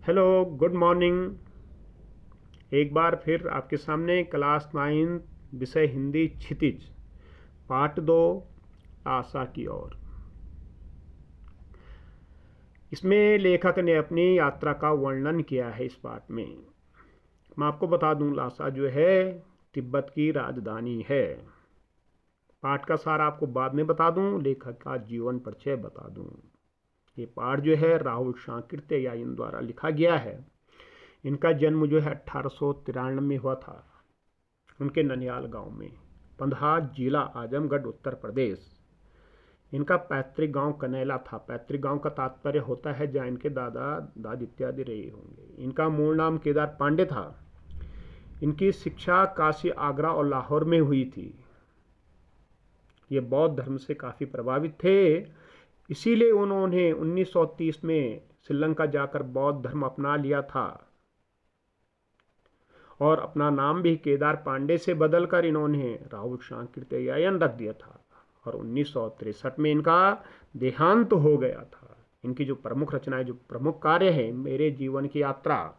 Hello, good morning. एक बार फिर आपके सामने क्लास 9 विषय हिंदी क्षितिज पार्ट 2 आशा की ओर। इसमें लेखक ने अपनी यात्रा का वर्णन किया है। इस पार्ट में मैं आपको बता दूं, लासा जो है तिब्बत की राजधानी है। पाठ का सार आपको बाद में बता दूं, लेखक का जीवन परिचय बता दूं। ये पाठ जो है राहुल शांकृत्य या इन द्वारा लिखा गया है। इनका जन्म जो है 1893 में हुआ था, उनके ननियाल गांव में, पंधा जिला आजमगढ़ उत्तर प्रदेश। इनका पैतृक गांव कनैला था। पैतृक गांव का तात्पर्य होता है जहाँ इनके दादा दादी इत्यादि रहे होंगे। इनका मूल नाम केदार पांडे था। इनकी शिक्षा काशी, आगरा और लाहौर में हुई थी। ये बौद्ध धर्म से काफ़ी प्रभावित थे, इसीलिए उन्होंने 1930 में श्रीलंका जाकर बौद्ध धर्म अपना लिया था और अपना नाम भी केदार पांडे से बदलकर इन्होंने राहुल शांकृत्यायन रख दिया था। और 1963 में इनका देहांत हो गया था। इनकी जो प्रमुख रचनाएं, जो प्रमुख कार्य है, मेरे जीवन की यात्रा,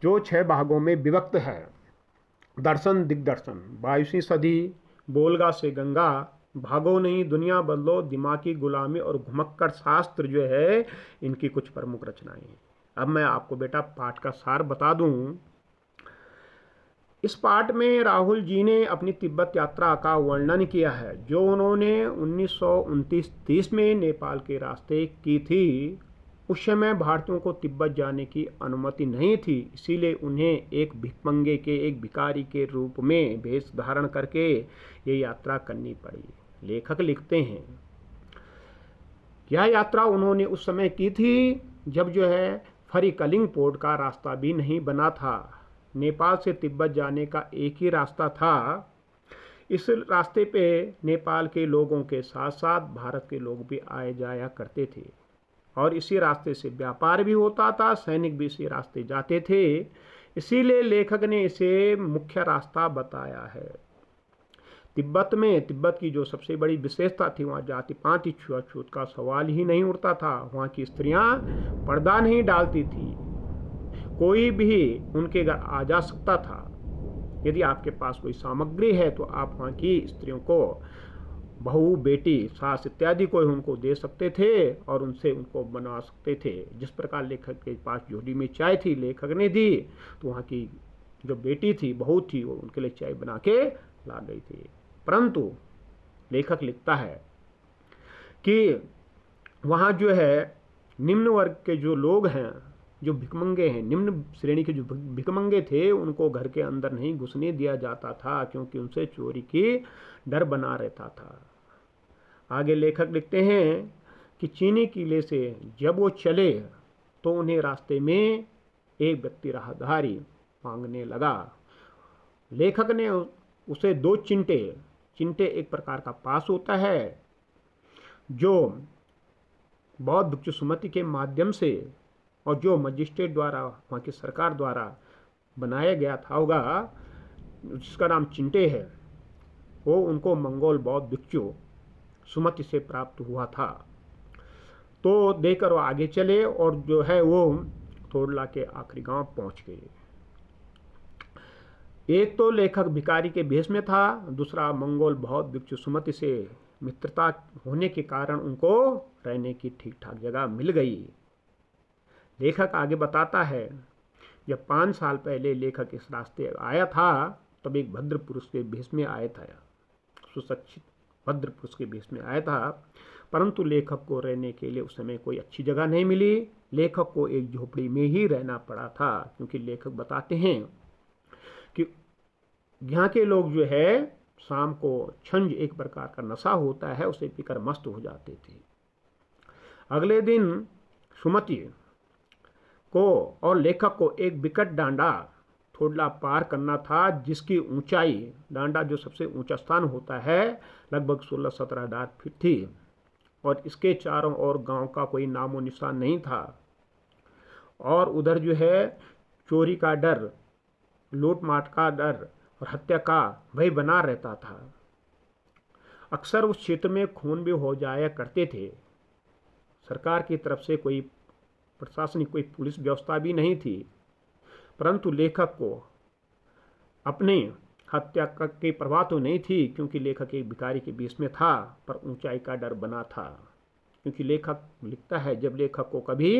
जो 6 भागों में विभक्त है। दर्शन दिग्दर्शन, 22वीं सदी, बोलगा से गंगा, भागो नहीं दुनिया बदलो, दिमागी गुलामी और घुमक्कड़ शास्त्र जो है इनकी कुछ प्रमुख रचनाएं हैं। अब मैं आपको बेटा पाठ का सार बता दूं। इस पाठ में राहुल जी ने अपनी तिब्बत यात्रा का वर्णन किया है, जो उन्होंने 1929-30 में नेपाल के रास्ते की थी। उस समय भारतीयों को तिब्बत जाने की अनुमति नहीं थी, इसीलिए उन्हें एक भिखमंगे के, एक भिखारी के रूप में वेश धारण करके ये यात्रा करनी पड़ी। लेखक लिखते हैं, यह यात्रा उन्होंने उस समय की थी जब जो है फरीकलिंग पोर्ट का रास्ता भी नहीं बना था। नेपाल से तिब्बत जाने का एक ही रास्ता था। इस रास्ते पे नेपाल के लोगों के साथ साथ भारत के लोग भी आए जाया करते थे और इसी रास्ते से व्यापार भी होता था, सैनिक भी इसी रास्ते जाते थे। इसीलिए लेखक ने इसे मुख्य रास्ता बताया है। तिब्बत की जो सबसे बड़ी विशेषता थी, वहाँ जाति पाति छुआछूत का सवाल ही नहीं उठता था। वहाँ की स्त्रियाँ पर्दा नहीं डालती थी, कोई भी उनके घर आ जा सकता था। यदि आपके पास कोई सामग्री है तो आप वहाँ की स्त्रियों को, बहू, बेटी, सास इत्यादि को उनको दे सकते थे और उनसे उनको बना सकते थे। जिस प्रकार लेखक के पास झोली में चाय थी, लेखक ने दी, तो वहाँ की जो बेटी थी, बहू थी, वो उनके लिए चाय बना के ला गई थी। परंतु लेखक लिखता है कि वहाँ जो है निम्न वर्ग के जो लोग हैं, जो भिखमंगे हैं, निम्न श्रेणी के जो भिखमंगे थे, उनको घर के अंदर नहीं घुसने दिया जाता था, क्योंकि उनसे चोरी की डर बना रहता था। आगे लेखक लिखते हैं कि चीनी किले से जब वो चले तो उन्हें रास्ते में एक व्यक्ति राहदारी मांगने लगा। लेखक ने उसे 2 चिंटे एक प्रकार का पास होता है जो बौद्ध भिक्षु सुमति के माध्यम से और जो मजिस्ट्रेट द्वारा, वहाँ की सरकार द्वारा बनाया गया था होगा, जिसका नाम चिंटे है, वो उनको मंगोल बौद्ध भिक्षु सुमति से प्राप्त हुआ था। तो देकर वो आगे चले और जो है वो थोड़ला के आखिरी गांव पहुंच गए। एक तो लेखक भिखारी के भेष में था, दूसरा मंगोल बौद्ध भिक्षु सुमति से मित्रता होने के कारण उनको रहने की ठीक ठाक जगह मिल गई। लेखक आगे बताता है, जब 5 साल पहले लेखक इस रास्ते आया था तब एक भद्र पुरुष के भेष में आया था, सुशिक्षित भद्र पुरुष के भेष में आया था। परंतु लेखक को रहने के लिए उस समय कोई अच्छी जगह नहीं मिली। लेखक को एक झोपड़ी में ही रहना पड़ा था, क्योंकि लेखक बताते हैं कि यहाँ के लोग जो है शाम को छंज एक प्रकार का नशा होता है, उसे पीकर मस्त हो जाते थे। अगले दिन सुमति को और लेखक को एक विकट डांडा थोड़ला पार करना था, जिसकी ऊंचाई, डांडा जो सबसे ऊंचा स्थान होता है, लगभग 16-17 फीट थी और इसके चारों ओर गांव का कोई नामो निशान नहीं था। और उधर जो है चोरी का डर, लूटमाट का डर और हत्या का भय बना रहता था। अक्सर उस क्षेत्र में खून भी हो जाया करते थे। सरकार की तरफ से कोई प्रशासनिक कोई पुलिस व्यवस्था भी नहीं थी, परंतु लेखक को अपने हत्या की परवाह तो नहीं थी, क्योंकि लेखक एक भिखारी के बीच में था, पर ऊंचाई का डर बना था। क्योंकि लेखक लिखता है, जब लेखक को कभी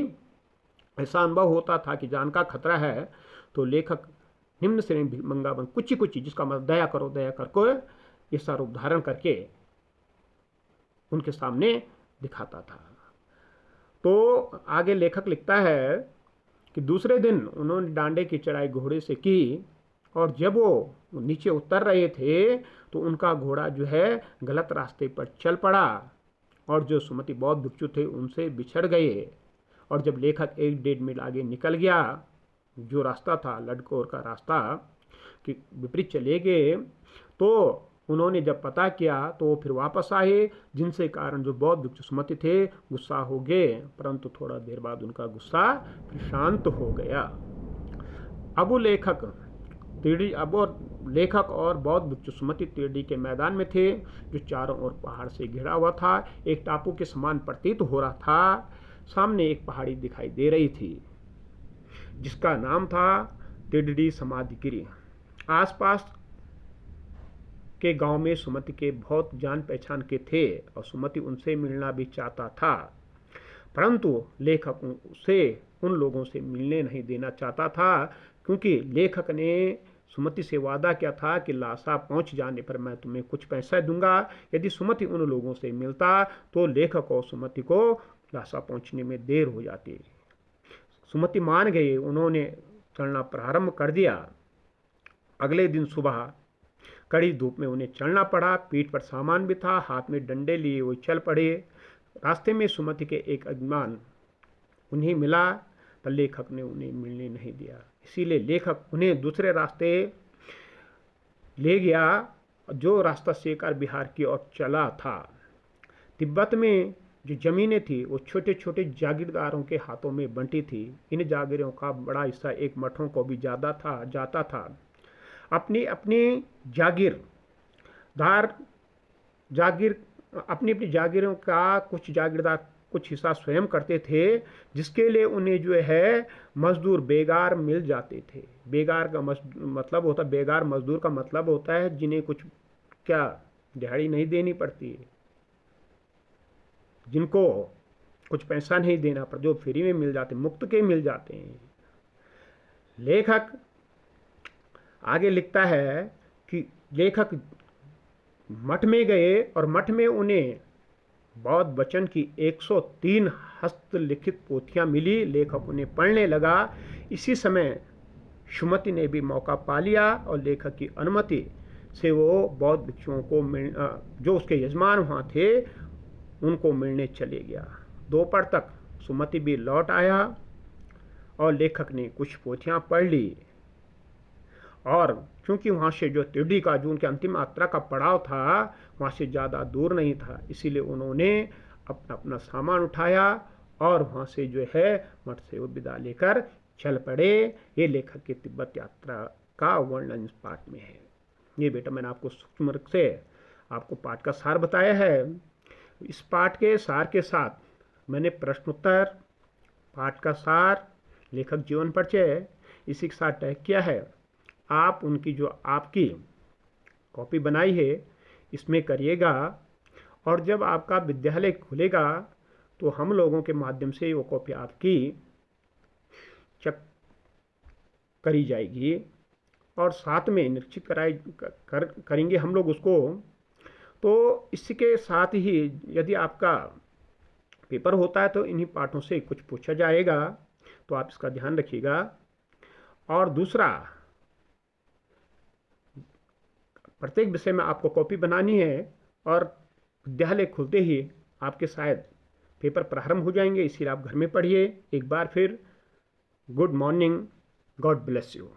ऐसा अनुभव होता था कि जान का खतरा है, तो लेखक निम्न श्रेणी भिखमंगा बन कुछ कुछ, जिसका मतलब दया करो दया करके ऐसा रूप धारण करके उनके सामने दिखाता था। तो आगे लेखक लिखता है कि दूसरे दिन उन्होंने डांडे की चढ़ाई घोड़े से की, और जब वो नीचे उतर रहे थे तो उनका घोड़ा जो है गलत रास्ते पर चल पड़ा, और जो सुमति बौद्ध भिक्षु थे उनसे बिछड़ गए। और जब लेखक 1-1.5 मील आगे निकल गया, जो रास्ता था लडकोर का रास्ता कि विपरीत चले गए, तो उन्होंने जब पता किया तो वो फिर वापस आए, जिनसे कारण जो बौद्ध भिक्षु सुमति थे गुस्सा हो गए, परंतु थोड़ा देर बाद उनका गुस्सा फिर शांत हो गया। अब लेखक और बौद्ध भिक्षु सुमति तिरडी के मैदान में थे, जो चारों ओर पहाड़ से घिरा हुआ था। एक टापू के समान प्रतीत हो रहा था। सामने एक पहाड़ी दिखाई दे रही थी, जिसका नाम था तिरडी समाधिगिरी। आसपास के गांव में सुमति के बहुत जान पहचान के थे, और सुमति उनसे मिलना भी चाहता था, परंतु लेखक उसे उन लोगों से मिलने नहीं देना चाहता था, क्योंकि लेखक ने सुमति से वादा किया था कि लासा पहुंच जाने पर मैं तुम्हें कुछ पैसा दूंगा। यदि सुमति उन लोगों से मिलता तो लेखक और सुमति को लासा पहुंचने में देर हो जाती। सुमति मान गए, उन्होंने चलना प्रारंभ कर दिया। अगले दिन सुबह कड़ी धूप में उन्हें चलना पड़ा। पीठ पर सामान भी था, हाथ में डंडे लिए वो चल पड़े। रास्ते में सुमति के एक अजमान उन्हें मिला, पर लेखक ने उन्हें मिलने नहीं दिया। इसीलिए लेखक उन्हें दूसरे रास्ते ले गया, जो रास्ता शेकार बिहार की ओर चला था। तिब्बत में जो जमीनें थी वो छोटे छोटे जागीरदारों के हाथों में बंटी थी। इन जागीरों का बड़ा हिस्सा एक मठों को भी जाता था। अपनी अपनी जागीरों का कुछ जागीरदार कुछ हिस्सा स्वयं करते थे, जिसके लिए उन्हें जो है मजदूर बेगार मिल जाते थे। बेगार मजदूर का मतलब होता है जिन्हें कुछ दिहाड़ी नहीं देनी पड़ती, जिनको कुछ पैसा नहीं देना पर जो फ्री में मिल जाते, मुफ्त के मिल जाते हैं। लेखक आगे लिखता है कि लेखक मठ में गए, और मठ में उन्हें बौद्ध वचन की 103 हस्तलिखित पोथियां मिली। लेखक उन्हें पढ़ने लगा। इसी समय सुमति ने भी मौका पा लिया, और लेखक की अनुमति से वो बौद्ध भिक्षुओं को जो उसके यजमान वहाँ थे उनको मिलने चले गया। दोपहर तक सुमति भी लौट आया, और लेखक ने कुछ पोथियां पढ़ ली। और क्योंकि वहाँ से जो तिरडी का जो उनके अंतिम यात्रा का पड़ाव था वहाँ से ज़्यादा दूर नहीं था, इसीलिए उन्होंने अपना सामान उठाया और वहाँ से जो है मठ से वो विदा लेकर चल पड़े। ये लेखक की तिब्बत यात्रा का वर्णन इस पाठ में है। ये बेटा मैंने आपको सूक्ष्म रूप से आपको पाठ का सार बताया है। इस पाठ के सार के साथ मैंने प्रश्नोत्तर, पाठ का सार, लेखक जीवन परिचय इसी के साथ टैग किया है। आप उनकी जो आपकी कॉपी बनाई है इसमें करिएगा, और जब आपका विद्यालय खुलेगा तो हम लोगों के माध्यम से वो कॉपी आपकी चेक करी जाएगी, और साथ में निरीक्षित करेंगे हम लोग उसको। तो इसके साथ ही यदि आपका पेपर होता है तो इन्हीं पाठों से कुछ पूछा जाएगा, तो आप इसका ध्यान रखिएगा। और दूसरा, प्रत्येक विषय में आपको कॉपी बनानी है, और विद्यालय खुलते ही आपके शायद पेपर प्रारंभ हो जाएंगे, इसीलिए आप घर में पढ़िए। एक बार फिर good morning, God bless you.